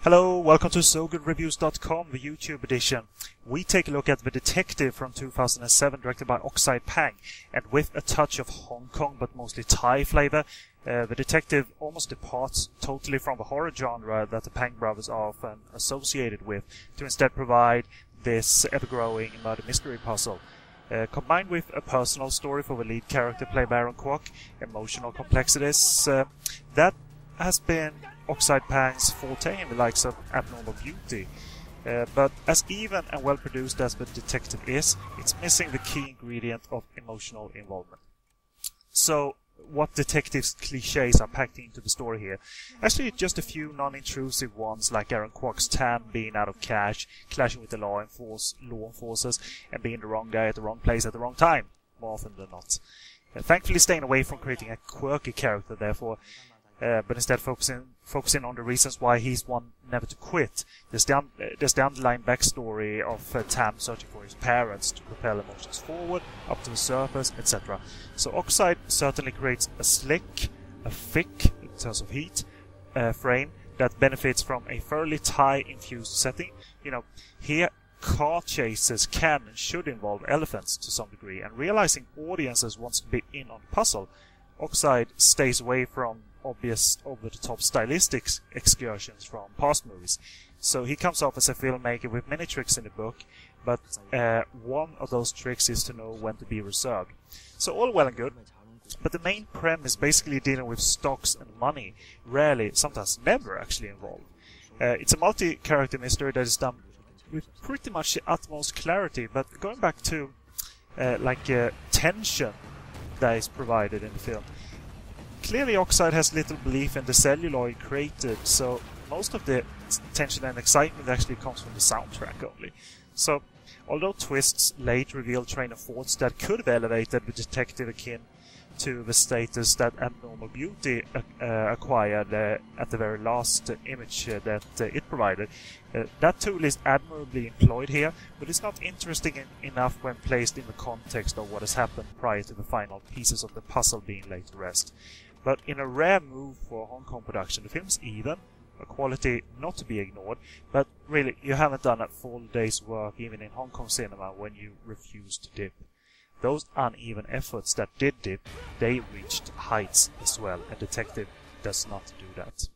Hello, welcome to SoGoodReviews.com, the YouTube edition. We take a look at The Detective from 2007, directed by Oxide Pang, and with a touch of Hong Kong but mostly Thai flavor. The Detective almost departs totally from the horror genre that the Pang brothers are often associated with, to instead provide this ever-growing murder mystery puzzle. Combined with a personal story for the lead character played by Kwok, emotional complexities, that has been Oxide Pang's forte in the likes of Abnormal Beauty. But as even and well produced as The Detective is, it's missing the key ingredient of emotional involvement. So, what detectives cliches are packed into the story here? Actually, just a few non-intrusive ones, like Aaron Kwok's Tam being out of cash, clashing with the law enforcers, and being the wrong guy at the wrong place at the wrong time, more often than not. Thankfully staying away from creating a quirky character, therefore, but instead focusing on the reasons why he's one never to quit. There's the underlying backstory of Tam searching for his parents to propel emotions forward, up to the surface, etc. So Oxide certainly creates a slick, a thick, in terms of heat, frame that benefits from a thoroughly Thai-infused setting. You know, here car chases can and should involve elephants to some degree, and realizing audiences wants to be in on the puzzle, Oxide stays away from obvious over-the-top stylistic excursions from past movies. So he comes off as a filmmaker with many tricks in the book, but one of those tricks is to know when to be reserved. So all well and good, but the main premise basically dealing with stocks and money, rarely, sometimes never actually involved. It's a multi-character mystery that is done with pretty much the utmost clarity, but going back to tension that is provided in the film. Clearly Oxide has little belief in the celluloid created, so most of the tension and excitement actually comes from the soundtrack only. So, although twists late reveal train of thoughts that could have elevated the detective akin to the status that Abnormal Beauty acquired at the very last image that it provided, that tool is admirably employed here, but it's not interesting enough when placed in the context of what has happened prior to the final pieces of the puzzle being laid to rest. But in a rare move for Hong Kong production, the film's even, a quality not to be ignored, but really, you haven't done a full day's work even in Hong Kong cinema when you refuse to dip. Those uneven efforts that did dip, they reached heights as well, and Detective does not do that.